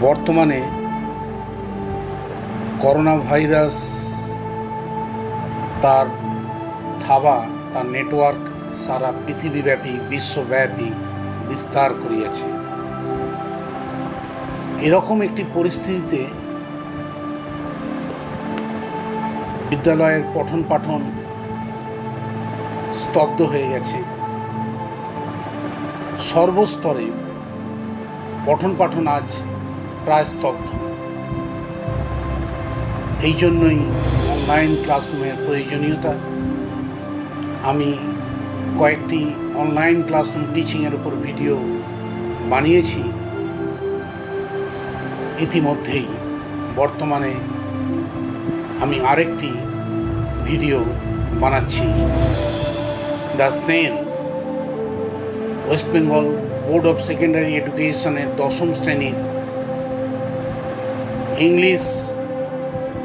বর্তমানে corona virus তার থাবা তার নেটওয়ার্ক সারা পৃথিবীব্যাপী বিশ্বব্যাপী বিস্তার করিয়াছে। এরকম একটি পরিস্থিতিতে বিদ্যালয়ের পঠন পাঠন স্তব্ধ হয়ে গেছে। সর্বস্তরে পঠন পাঠন আজ প্রায় স্তব্ধ। এই জন্যই অনলাইন ক্লাসরুমের প্রয়োজনীয়তা। আমি কয়েকটি অনলাইন ক্লাসরুম টিচিংয়ের উপর ভিডিও বানিয়েছি। ইতিমধ্যেই বর্তমানে আমি আরেকটি ভিডিও বানাচ্ছি। The snail, West Bengal Board of Secondary এডুকেশনের 10ম শ্রেণীর ইংলিশ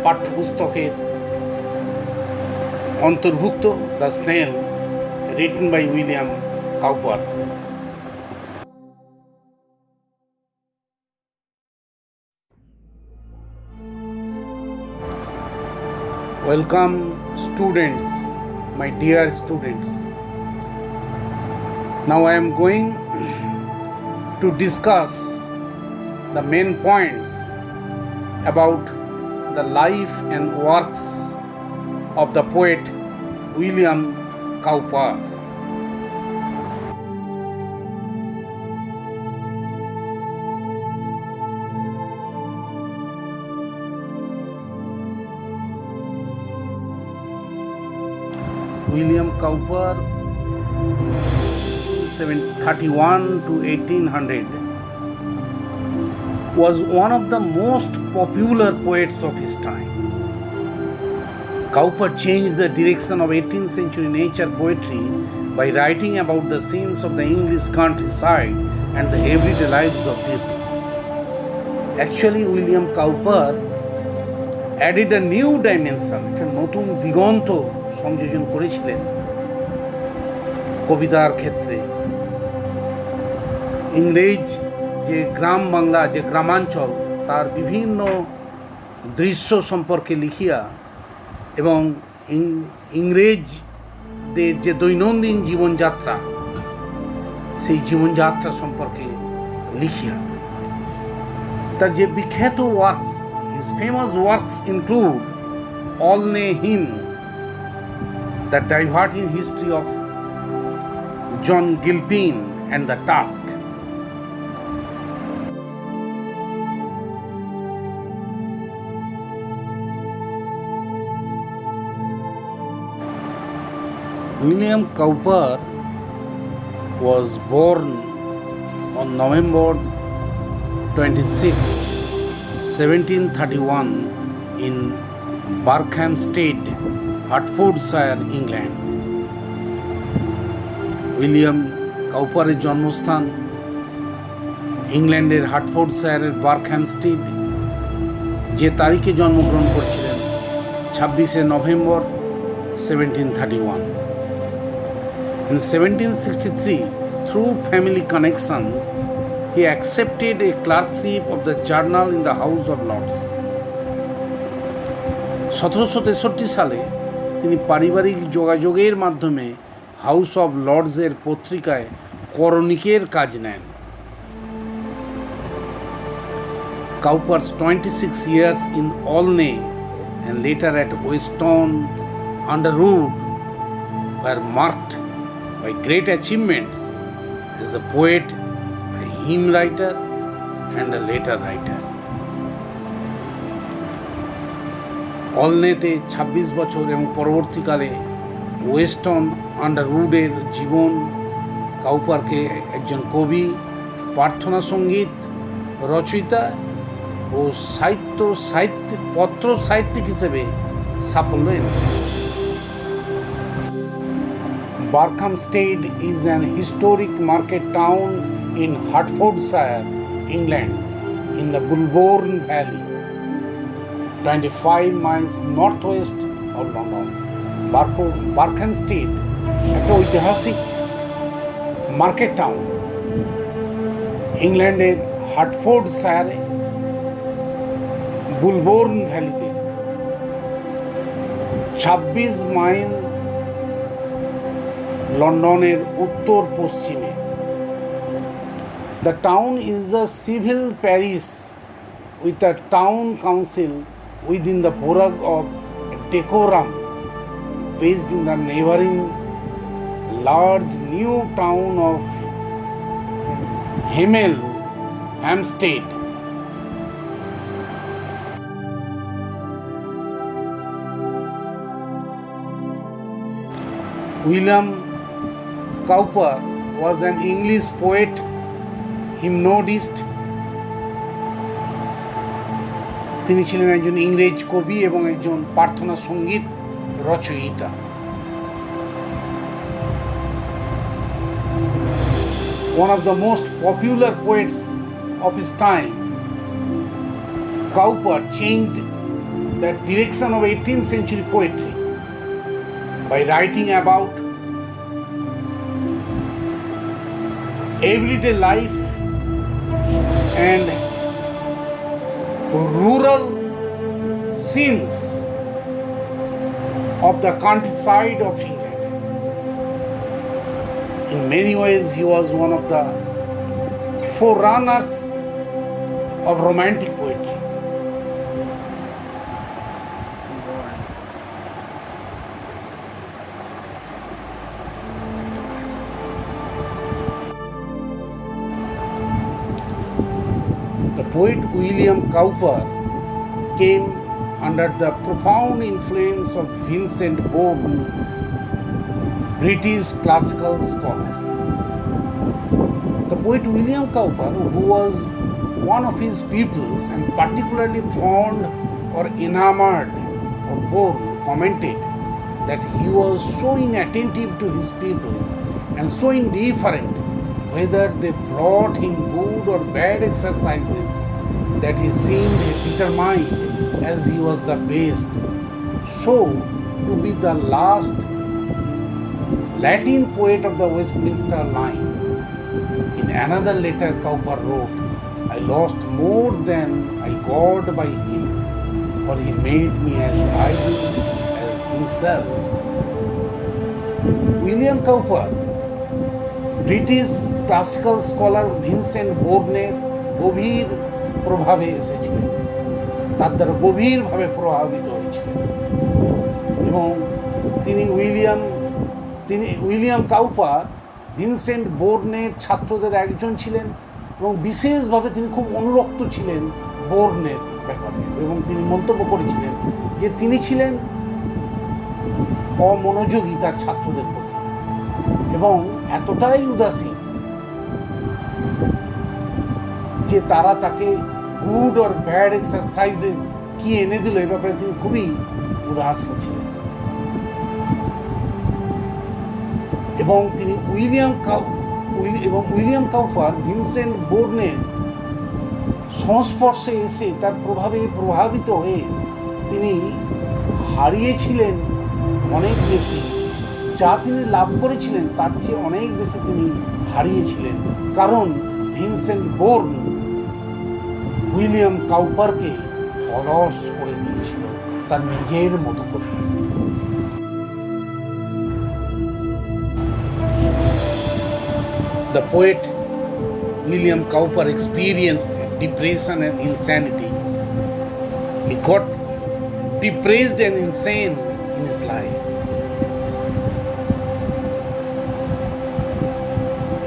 পাঠ্যপুস্তকের অন্তর্ভুক্ত the snail, written by William Cowper. Welcome students, my dear students. Now I am going to discuss the main points about the life and works of the poet William Cowper. William Cowper, 1731 to 1800, was one of the most popular poets of his time. Cowper changed the direction of 18th century nature poetry by writing about the scenes of the English countryside and the everyday lives of people. Actually, William Cowper added a new dimension, একটা নতুন দিগন্ত সংযোজন করেছিলেন কবিতার ক্ষেত্রে। ইংরেজ যে গ্রাম বাংলা, যে গ্রামাঞ্চল, তার বিভিন্ন দৃশ্য সম্পর্কে লিখিয়া এবং ইংরেজদের যে দৈনন্দিন জীবনযাত্রা, সেই জীবনযাত্রা সম্পর্কে লিখিয়া তার যে বিখ্যাত works, his famous works include Olney Hymns, The Diverting History of John Gilpin and the Task. William Cowper was born on November 26, 1731 in Berkhamsted, Hertfordshire, England. William কাউপারের জন্মস্থান ইংল্যান্ডের হার্টফোর্ডশায়ারের বার্কহ্যামস্টেড। যে তারিখে জন্মগ্রহণ করছিলেন 26শে নভেম্বর 1731। In 1763, through family connections, he accepted a clerkship of the journal in the House of Lords. 1763 সালে তিনি পারিবারিক যোগাযোগের মাধ্যমে হাউস অব লর্ডসের পত্রিকায় করণিকের কাজ নেন। Cowper's 26 years in Olney and later at Weston-under-Root were marked by great achievements as a poet, a hymn writer, and a letter writer. অলনেতে 26 বছর এবং পরবর্তীকালে ওয়েস্টন আন্ডারউডের জীবন কাউপারকে একজন কবি, প্রার্থনা সঙ্গীত রচয়িতা ও পত্র সাহিত্যিক হিসেবে সাফল্য এনেছে। Berkhamsted is an historic market town in Hertfordshire, England, in the Bulbourne Valley, 25 miles northwest of London. Berkhamsted একটা ঐতিহাসিক মার্কেট টাউন ইংল্যান্ডের হার্টফোর্ডশায়ারে বুলবোর্ন ভ্যালিতে 26 মাইল লন্ডনের উত্তর পশ্চিমে। The town is a civil parish with a town council within the borough of Dacorum, based in the neighboring large new town of Hemel Hempstead. William Cowper was an English poet, hymnodist. তিনি ছিলেন একজন ইংরেজ কবি এবং একজন প্রার্থনা সঙ্গীত রচয়িতা। One of the most popular poets of his time, Cowper changed the direction of 18th century poetry by writing about everyday life and rural scenes of the countryside of England. In many ways, he was one of the forerunners of romantic poetry. The poet William Cowper came under the profound influence of Vincent Bourne, British classical scholar. The poet William Cowper, who was one of his pupils and particularly fond or enamored of Bourne, commented that he was so inattentive to his pupils and so indifferent whether they brought him good or bad exercises, that he seemed determined, as he was the best, so to be the last Latin poet of the Westminster line. In another letter, Cowper wrote, "I lost more than I got by him, for he made me as idle as himself." William Cowper, British classical scholar Vincent বোর্নের গভীর প্রভাবে এসেছিলেন, তার দ্বারা গভীরভাবে প্রভাবিত হয়েছিলেন এবং তিনি উইলিয়াম কাউপার ভিনসেন্ট বোর্নের ছাত্রদের একজন ছিলেন এবং বিশেষভাবে তিনি খুব অনুরক্ত ছিলেন বোর্নের ব্যাপারে এবং তিনি মন্তব্য করেছিলেন যে তিনি ছিলেন অমনোযোগী তার ছাত্রদের প্রতি এবং এতটাই উদাসীন যে তারা তাকে গুড অর ব্যাড এক্সারসাইজেস কি এনে দিল এ ব্যাপারে তিনি খুবই উদাসীন ছিলেন এবং তিনি উইলিয়াম কাউপার ভিনসেন্ট বোর্নের সংস্পর্শে এসে তার প্রভাবে প্রভাবিত হয়ে তিনি হারিয়েছিলেন অনেক বেশি, যা তিনি লাভ করেছিলেন তার চেয়ে অনেক বেশি তিনি হারিয়েছিলেন, কারণ ভিনসেন্ট বোর্ন উইলিয়াম কাউপারকে অলস করে দিয়েছিল তার নিজের মতো করে। The poet William Cowper experienced depression and insanity. He got depressed and insane in his life.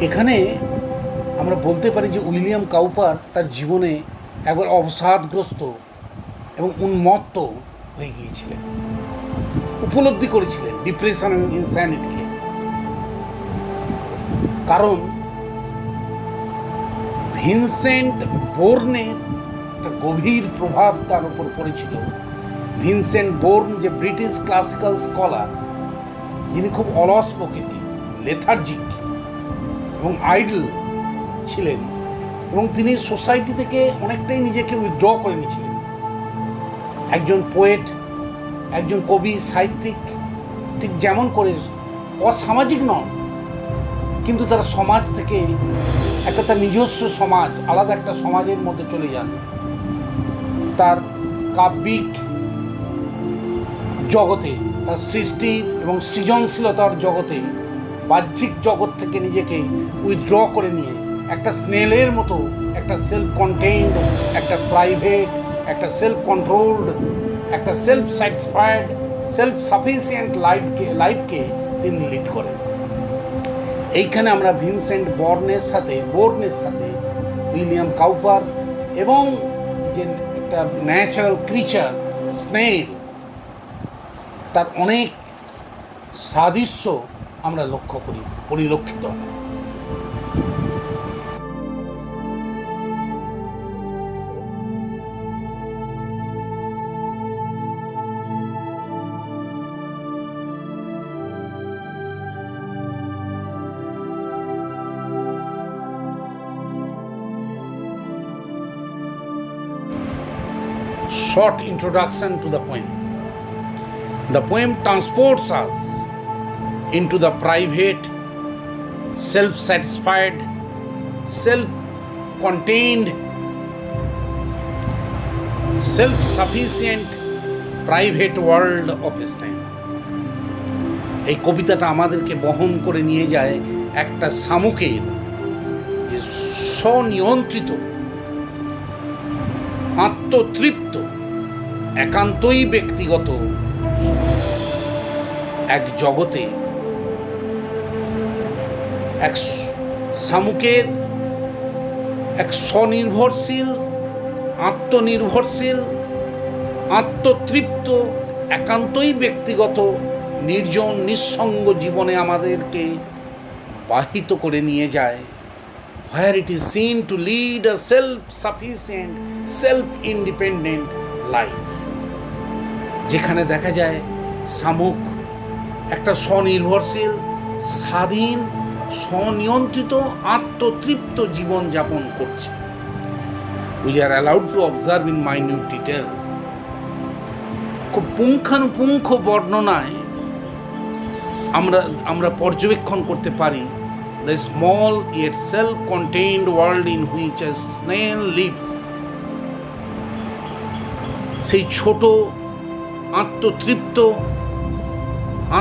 এখানে আমরা বলতে পারি যে উইলিয়াম কাউপার তার জীবনে একবার অবসাদগ্রস্ত এবং উন্মত্ত হয়ে গিয়েছিলেন, উপলব্ধি করেছিলেন ডিপ্রেশন এবং ইনস্যানিটিকে, কারণ ভিনসেন্ট বোর্নের একটা গভীর প্রভাব তার উপর পড়েছিল। ভিনসেন্ট বোর্ন যে ব্রিটিশ ক্লাসিক্যাল স্কলার, যিনি খুব অলস প্রকৃতির, লেথার্জিক এবং আইডল ছিলেন এবং তিনি সোসাইটি থেকে অনেকটাই নিজেকে উইথড্র করে নিয়েছিলেন। একজন পোয়েট, একজন কবি, সাহিত্যিক ঠিক যেমন করে অসামাজিক নন, কিন্তু তারা সমাজ থেকে একটা তার নিজস্ব সমাজ, আলাদা একটা সমাজের মধ্যে চলে যান। তার কাব্যিক জগতে, তার সৃষ্টি এবং সৃজনশীলতার জগতে, বাহ্যিক জগৎ থেকে নিজেকে উইথড্র করে নিয়ে একটা স্নেলের মতো একটা সেলফ কন্টেইনড, একটা প্রাইভেট, একটা সেলফ কন্ট্রোলড, একটা সেলফ স্যাটিসফাইড, সেলফ সাফিসিয়েন্ট লাইফকে তিনি লিড করেন। এইখানে আমরা ভিনসেন্ট বোর্নের সাথে উইলিয়াম কাউপার এবং যে একটা ন্যাচারাল ক্রিচার স্নেল, তার অনেক সাদৃশ্য আমরা লক্ষ্য করি, পরিলক্ষিত হয়। Short introduction to the poem. The poem transports us into the private, self-satisfied, self-contained, self-sufficient private world of Islam. এই কবিতাটা আমাদেরকে বহন করে নিয়ে যায় একটা শামুকের যে স্বনিয়ন্ত্রিত, আত্মতৃপ্ত, একান্তই ব্যক্তিগত এক জগতে, এক শামুকের এক স্বনির্ভরশীল, আত্মনির্ভরশীল, আত্মতৃপ্ত, একান্তই ব্যক্তিগত নির্জন নিঃসঙ্গ জীবনে আমাদেরকে বাহিত করে নিয়ে যায়, where it is seen to lead a self-sufficient, self-independent life. যেখানে দেখা যায় শামুক একটা স্বনির্ভরশীল, স্বাধীন, স্বনিয়ন্ত্রিত, আত্মতৃপ্ত জীবন যাপন করছে। We are allowed to observe in minute detail. খুব পুঙ্খানুপুঙ্খ বর্ণনায় আমরা পর্যবেক্ষণ করতে পারি the small yet self-contained world in which a snail lives. সেই ছোট, আত্মতৃপ্ত,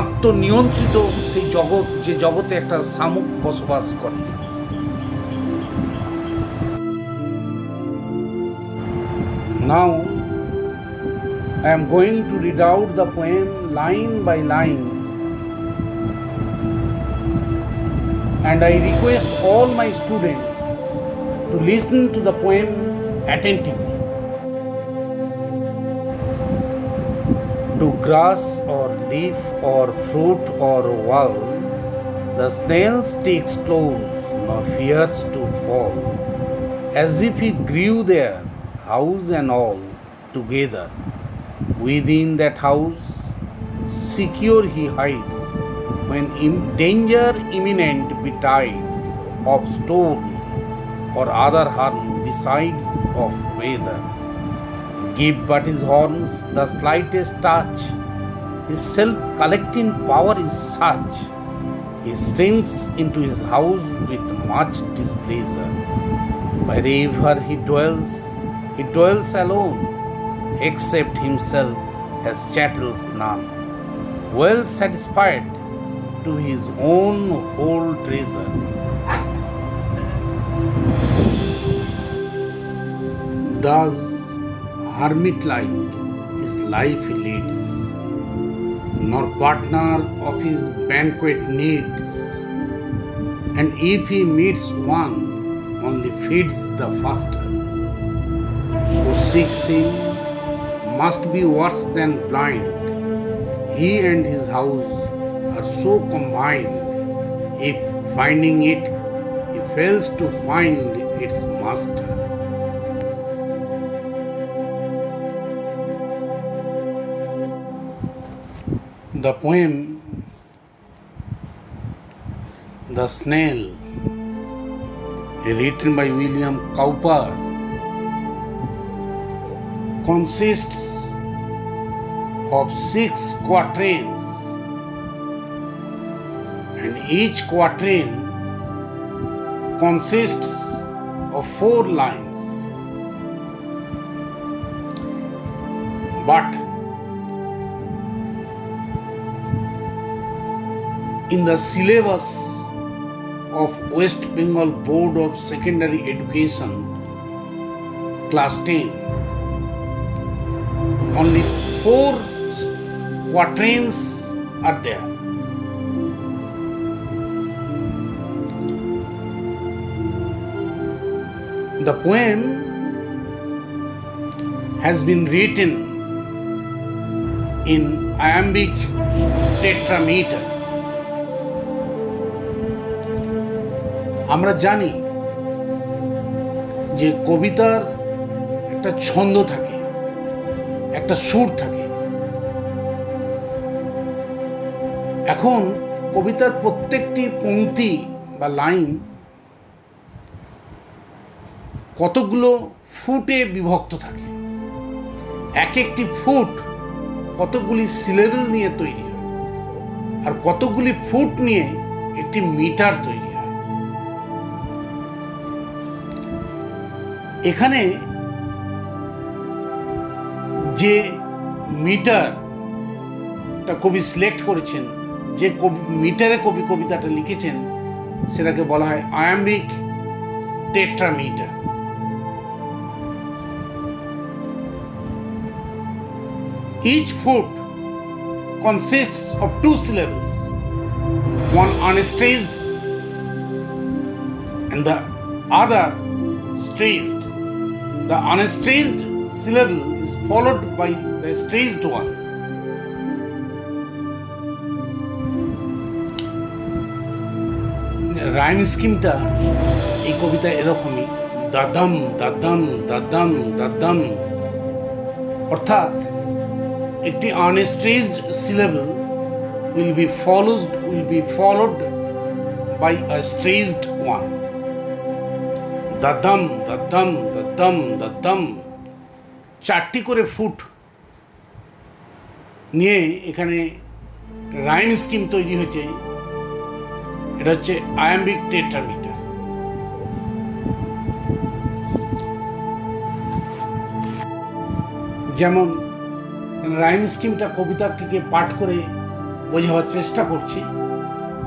আত্মনিয়ন্ত্রিত সেই জগৎ, যে জগতে একটা শামুক বসবাস করে। Now I am going to read out the poem line by line, and I request all my students to listen to the poem attentively. To grass or leaf or fruit or wall, the snail sticks close, nor fears to fall, as if he grew there, house and all together. Within that house, secure he hides, when danger imminent betides, of storm or other harm besides of weather. Give but his horns the slightest touch, his self-collecting power is such, he shrinks into his house with much displeasure. Wherever he dwells alone, except himself has chattels none, well satisfied to his own whole treasure. Thus hermit-like his life he leads, nor partner of his banquet needs, and if he meets one, only feeds the faster. Who seeks him must be worse than blind. He and his house are so combined, if finding it, he fails to find its master. The poem The Snail, written by William Cowper, consists of 6 quatrains, and each quatrain consists of 4 lines. But in the syllabus of West Bengal Board of Secondary Education, class 10, only 4 quatrains are there. The poem has been written in iambic tetrameter. আমরা জানি যে কবিতার একটা ছন্দ থাকে, একটা সুর থাকে। এখন কবিতার প্রত্যেকটি পংক্তি বা লাইন কতগুলো ফুটে বিভক্ত থাকে। এক একটি ফুট কতগুলি সিলেবল নিয়ে তৈরি হয়, আর কতগুলি ফুট নিয়ে একটি মিটার তৈরি হয়। এখানে যে মিটারটা কবি সিলেক্ট করেছেন, যে মিটারে কবি কবিতাটা লিখেছেন, সেটাকে বলা হয় iambic tetrameter. Each foot consists of 2 syllables, one unstressed and the other stressed. The unstressed syllable is followed by the stressed one. Rhyme স্কিমটা এই কবিতা এরকমই, দাদাম দাদাম দাদাম দাদাম, অর্থাৎ একটি unstressed syllable will be followed by a stressed one. দাদাম দাদাম দাদাম দাদাম, 4টি করে foot নিয়ে এখানে rhyme scheme তৈরি হয়েছে। এটা হচ্ছে আয়াম্বিক টেট্রামিটার। যেমন রাইম স্কিমটা কবিতাটিকে পাঠ করে বোঝাবার চেষ্টা করছি।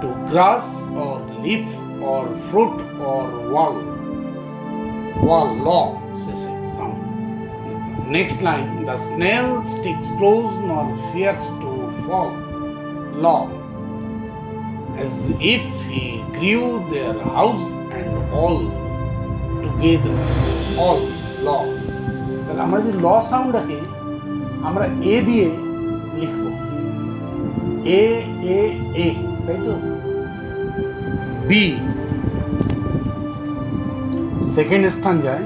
To grass or leaf or fruit or wall log শেষে sound. Next line, the snail sticks close nor fears to fall log, as if he grew their house and all together, all law. তাহলে আমরা যদি ল সাউন্ডটাকে আমরা এ দিয়ে লিখব, এ এ এ, তাই তো। B second স্ট্যাঞ্জায়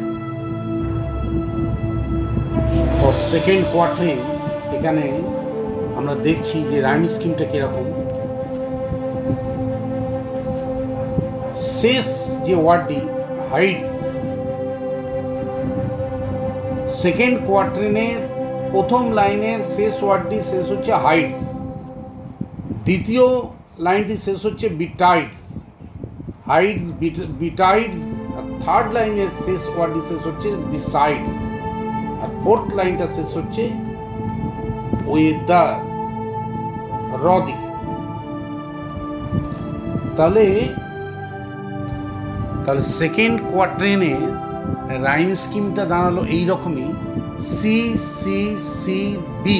for second কোয়ার্টারিং, এখানে আমরা দেখছি যে রাইম স্কিমটা কিরকম। শেষ যে ওয়ার্ডটি হাইটস, সেকেন্ড কোয়ার্টারিনের প্রথম লাইনের শেষ ওয়ার্ডটি শেষ হচ্ছে হাইটস, দ্বিতীয় লাইনটি শেষ হচ্ছে বিটাইডস, হাইটস বিটাইডস, আর থার্ড লাইনের শেষ ওয়ার্ডটি শেষ হচ্ছে বিসাইডস, আর ফোর্থ লাইনটা শেষ হচ্ছে ওয়েদার রদি। তাহলে সেকেন্ড কোয়ার্টারিনে রাইম স্কিমটা দাঁড়ালো এইরকমই, C C C B.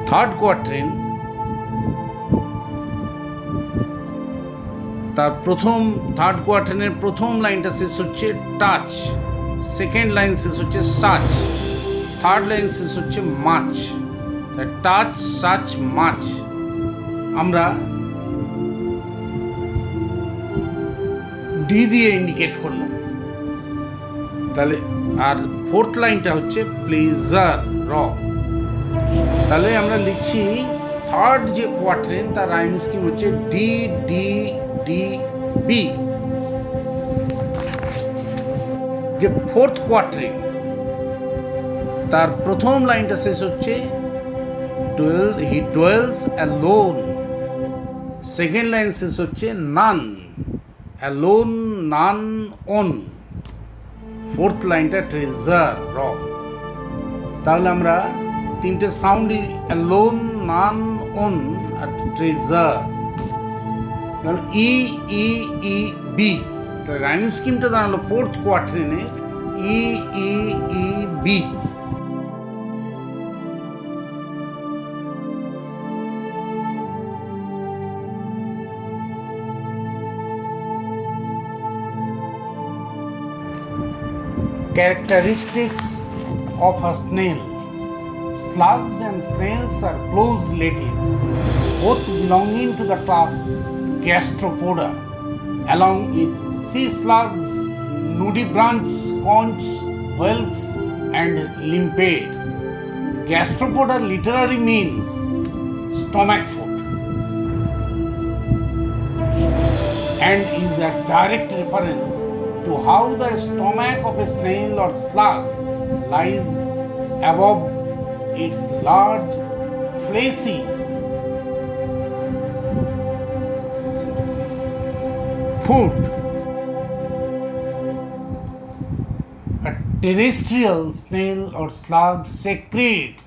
Third quatrain তার থার্ড কোয়ার্টারিনের প্রথম লাইনটা শেষ হচ্ছে টাচ, সেকেন্ড লাইন শেষ হচ্ছে সাচ, থার্ড লাইন শেষ হচ্ছে মাছ। টাচ সাচ মাছ আমরা ডি দিয়ে ইন্ডিকেট করলাম। তাহলে আর ফোর্থ লাইনটা হচ্ছে প্লেজার র। তাহলে আমরা লিখছি থার্ড যে কোয়ার্টারিন তার রাইম স্কিম হচ্ছে ডি ডি ডি বি। যে ফোর্থ কোয়ার্টারিন তার প্রথম লাইনটা শেষ হচ্ছে he dwells alone, second line শেষ হচ্ছে none, alone none own. Fourth লাইনটা ট্রেজার রং। তাহলে আমরা তিনটে সাউন্ডই লোন, নান, ওন আর ট্রেজার। কারণ ই ই ই বি, তাহলে রাইম স্কিমটা দাঁড়ালো ফোর্থ কোয়াট্রেনে E E E B. Characteristics of a snail. Slugs and snails are close relatives, both belonging to the class Gastropoda, along with sea slugs, nudibranch, conch, whelks, and limpets. Gastropoda literally means stomach food and is a direct reference to how the stomach of a snail or slug lies above its large, fleshy food. A terrestrial snail or slug secretes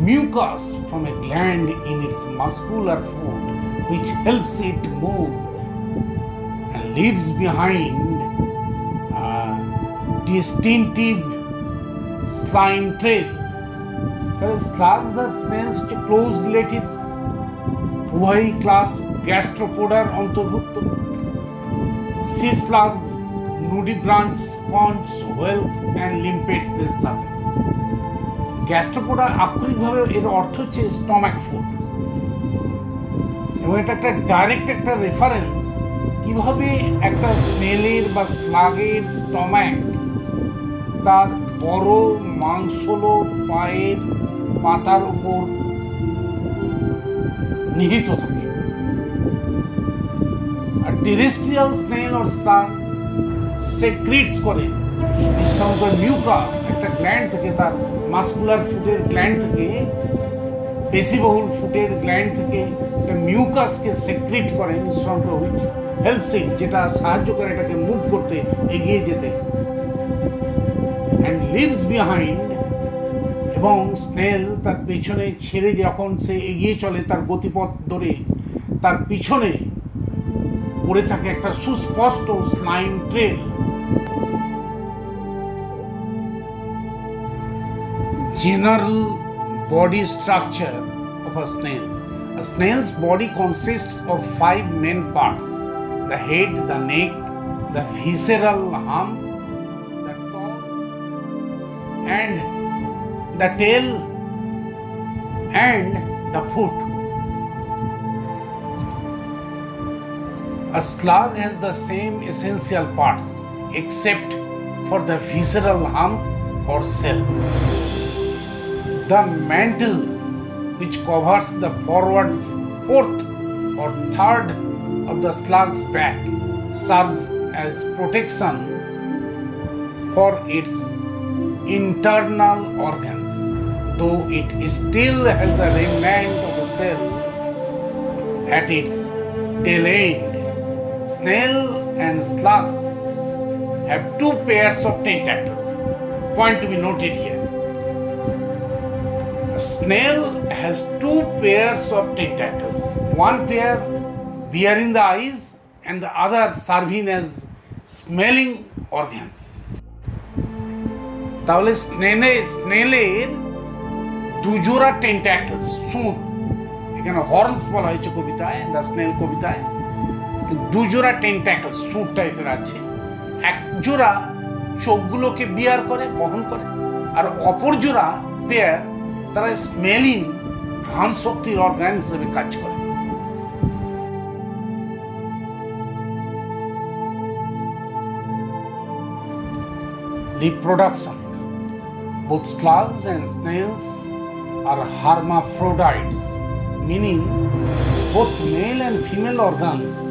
mucus from a gland in its muscular foot, which helps it move and leaves behind a distinctive slime trail. তাহলে স্লাগস আর snails হচ্ছে close relatives, উভয়ই class গ্যাস্ট্রোপোডার অন্তর্ভুক্ত। C স্লাগস, নুডিব্রাঞ্চ, conch, whales and লিম্পেটসদের সাথে। Gastropoda আক্ষরিকভাবে এর অর্থ হচ্ছে stomach food, এবং এটা একটা ডাইরেক্ট একটা রেফারেন্স কিভাবে একটা স্নেলের বা স্লাগের স্টমাক তার বড় মাংসলো পায়ের পাতার উপর নিহিত থাকে। আর টেরেস্ট্রিয়াল স্নেল অর স্লাগ সেক্রিটস করে নিঃসঙ্গ মিউকাস একটা গ্ল্যান্ড থেকে, তার মাসকুলার ফুটের গ্ল্যান্ড থেকে, পেশিবহুল ফুটের গ্ল্যান্ড থেকে একটা মিউকাসকে সেক্রিট করে নিঃসঙ্গ, হুইচ হেল্পস ইট, যেটা সাহায্য করে এটাকে মুভ করতে, এগিয়ে যেতে। অ্যান্ড লিভস বিহাইন্ড, এবং স্নেল তার পেছনে ছেড়ে যখন সে এগিয়ে চলে তার গতিপথ ধরে, তার পিছনে পড়ে থাকে একটা সুস্পষ্ট slime trail. General body structure of a snail. A snail's body consists of 5 main parts: the head, the neck, the visceral hump, the tongue, and the tail, and the foot. A slug has the same essential parts except for the visceral hump or cell. The mantle, which covers the forward fourth or third of the slug's back, serves as protection for its internal organs, though it still has a remnant of a cell at its tail end. Snail and slugs have 2 pairs of tentacles. Point to be noted here. A snail has 2 pairs of tentacles, one pair bearing the eyes and the other serving as smelling organs. তাহলে স্নেলের 2 জোড়া টেন্টাকেলস, সুর, এখানে horns বলা হয়েছে কবিতায়, the snail কবিতায়, 2 জোড়া টেন্টাকেলস সুর টাইপের আছে। এক জোড়া চোখগুলোকে বিয়ার করে, বহন করে, আর অপর জোড়া পেয়ার তারা স্মেলিং ঘ্রাণ শক্তির অর্গান হিসেবে কাজ করে। Reproduction. Both slugs and snails are hermaphrodites, meaning both male and female organs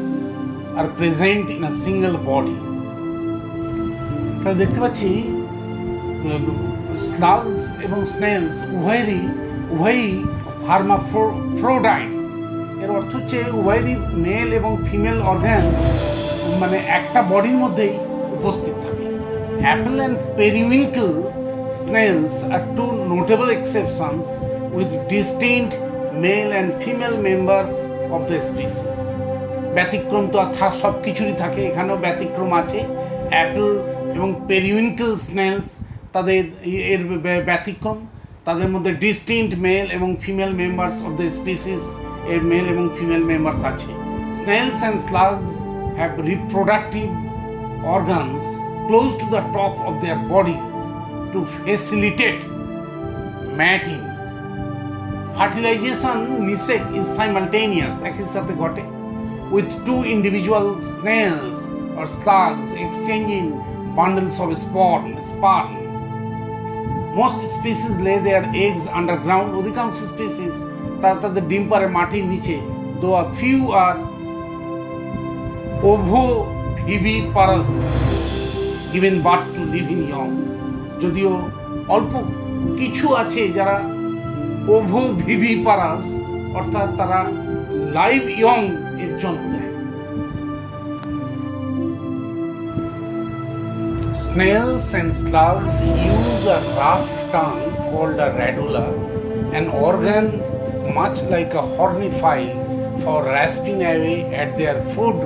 are present in a single body. তাহলে দেখতে পাচ্ছি স্লাগস এবং স্নেলস উভয়ই হার্মাফ্রোডাইটস। এর অর্থ হচ্ছে উভয়েরই মেল এবং ফিমেল অর্গানস মানে একটা বডির মধ্যেই উপস্থিত থাকে। Apple and periwinkle snails are two notable exceptions with distinct male and female members of the species. ব্যতিক্রম তো সব কিছুরই থাকে, এখানেও ব্যতিক্রম আছে। অ্যাপেল এবং পেরিউইঙ্কেল স্নেলস তাদের এর ব্যতিক্রম, তাদের মধ্যে ডিস্টিংক্ট মেল এবং female members of the species এর মেল এবং ফিমেল মেম্বার্স আছে। Snails and slugs have reproductive organs close to the top of their bodies to facilitate mating. Fertilisation নিষেক ইজ সাইমালটেনিয়াস, একই সাথে ঘটে, with two individual snails or slugs exchanging bundles of sperm. Most species lay their eggs underground. অধিকাংশ species তাদের ডিম পারে মাটির নিচে। though a few are ovoviviparous, giving birth to living young. যদিও অল্প কিছু আছে যারা ওভোভিভিপারাস অর্থাৎ তারা লাইভ ইয়ং এর জন্ম দেয়। Snails and slugs use a rough tongue called a radula, an organ much like a horny file, for rasping away at their food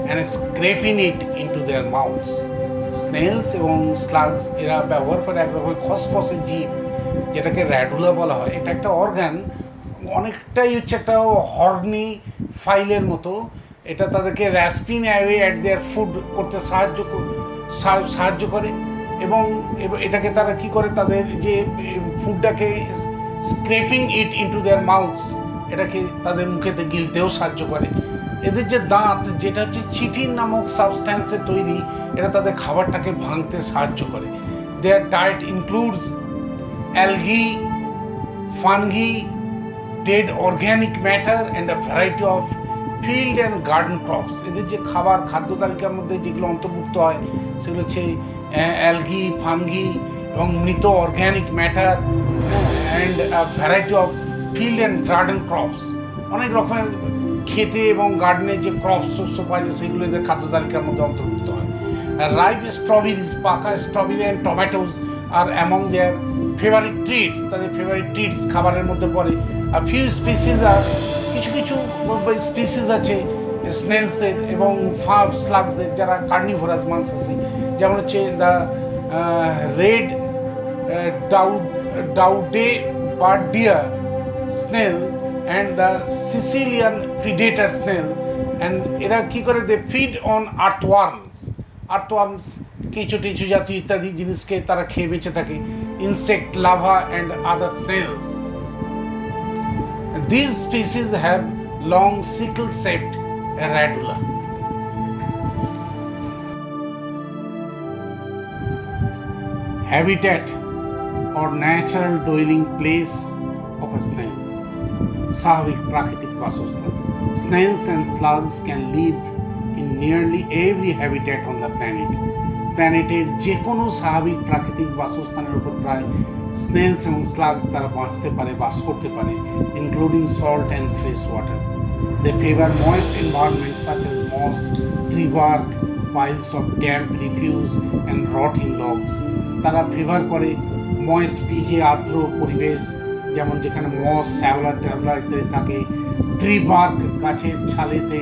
and scraping it into their mouths. Snails এবং slugs এরা ব্যবহার করে এক রকমের খসখসে জীব যেটাকে র্যাডুলা বলা হয়। এটা একটা অর্গান, অনেকটাই হচ্ছে একটা হর্নি ফাইলের মতো। এটা তাদেরকে র্যাসপিং অ্যাওয়ে অ্যাট দেয়ার ফুড করতে সাহায্য করে এবং এটাকে তারা কি করে তাদের যে ফুডটাকে স্ক্রেপিং ইট ইনটু দেয়ার মাউথস, এটাকে তাদের মুখেতে গিলতেও সাহায্য করে। এদের যে দাঁত যেটা হচ্ছে চিটিন নামক সাবস্ট্যান্সে তৈরি, এটা তাদের খাবারটাকে ভাঙতে সাহায্য করে। Their diet includes algae, fungi, dead organic matter and a variety of field and garden crops. এদের যে খাদ্য তালিকার মধ্যে যেগুলো অন্তর্ভুক্ত হয় সেগুলো হচ্ছে অ্যালগি, ফাঙ্গি এবং মৃত organic matter and variety of field and garden crops. অনেক রকমের খেতে এবং গার্ডেনের যে ক্রপস শস্য পাওয়া যায় সেগুলো এদের খাদ্য তালিকার মধ্যে অন্তর্ভুক্ত হয়। রাইপ স্ট্রবেরিজ, পাকা strawberry and tomatoes are among their favourite treats, তাদের ফেভারিট ট্রিটস খাবারের মধ্যে পড়ে। A few species are কিছু স্পিসিস আছে স্নেলসদের এবং স্লাগসদের যারা কার্নিভোরাস মাংসাশী, যেমন হচ্ছে the red Daudebardia snail and the Sicilian predator snail. And এরা কী করে, দে ফিড অন আর্থওয়ার্মস, কেঁচো টেঁচো জাতীয় ইত্যাদি জিনিসকে তারা খেয়ে বেঁচে থাকে। Insect, lava and other snails. These species have long sickle-shaped radula. Habitat or natural dwelling place of a snail. স্বাভাবিক প্রাকৃতিক বাসস্থান। Snails and slugs can live in nearly every habitat on the planet. প্ল্যানেটের যে কোনো স্বাভাবিক প্রাকৃতিক বাসস্থানের উপর প্রায় স্নেলস এবং স্লাগস তারা বাঁচতে পারে, বাস করতে পারে, including salt and fresh water. They favour moist environment such as moss, tree bark, piles of damp refuse and rotting logs. তারা ফেভার করে ময়েস্ট, ভিজে আর্দ্র পরিবেশ, যেমন যেখানে মস, শ্যাওলা ট্যাবলা ইত্যাদি থাকে, ট্রি বার্ক গাছের ছালেতে,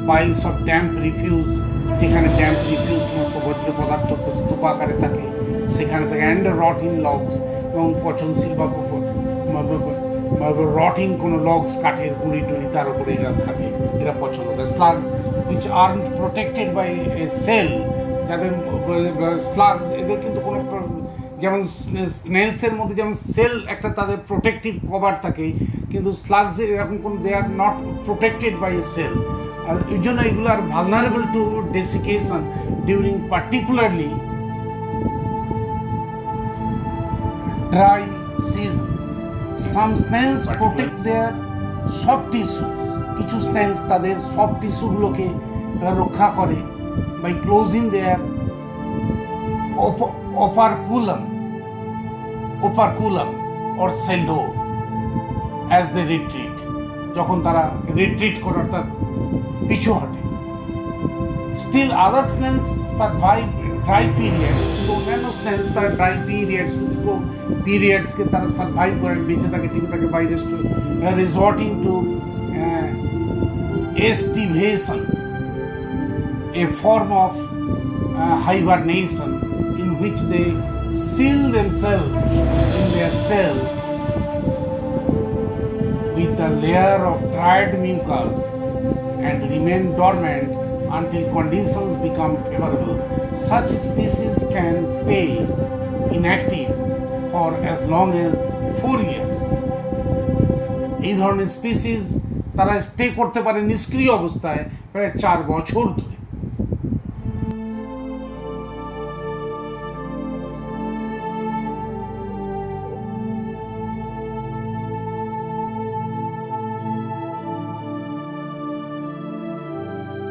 পাইলস অফ ড্যাম্প রিফিউজ যেখানে ড্যাম্প রিফিউজ সমস্ত বর্জ্য পদার্থ স্তূপ আকারে থাকে সেখানে থাকে, অ্যান্ড রটিং লগস এবং পচনশীল বা রটিং কোনো লগস কাঠের গুঁড়ি টুড়ি তার উপরে এরা থাকে, এরা পছন্দ করে। Slugs which are protected by a shell, যাদের স্লাগস এদের কিন্তু কোনো যেমন স্নেলসের মধ্যে যেমন সেল একটা তাদের প্রোটেক্টিভ কভার থাকে, কিন্তু স্লাগসের এরকম কোনো they are not protected by a shell. আর এই জন্য এগুলো আর vulnerable to desiccation during particularly dry seasons. Some snails protect their soft tissues. কিছু স্নেলস তাদের সফট টিস্যুগুলোকে রক্ষা করে by closing their operculum or cell door as they retreat. যখন তারা রিট্রিট করে অর্থাৎ পিছু হটে। Still other snails survive dry period, तो অন্যান্য স্নেলস তারা ড্রাই পিরিয়ড, শুষ্ক পিরিয়ডসকে তারা সার্ভাইভ করে বেঁচে থাকে, টিকে থাকে by resorting to estivation, a form of hibernation in which they seal themselves in their cells with a layer of dried mucus and remain dormant until conditions become favorable. Such species can stay inactive for as long as 4 years. এই ধরনের species তারা stay করতে পারে নিষ্ক্রিয় অবস্থায় প্রায় 4 বছর ধরে।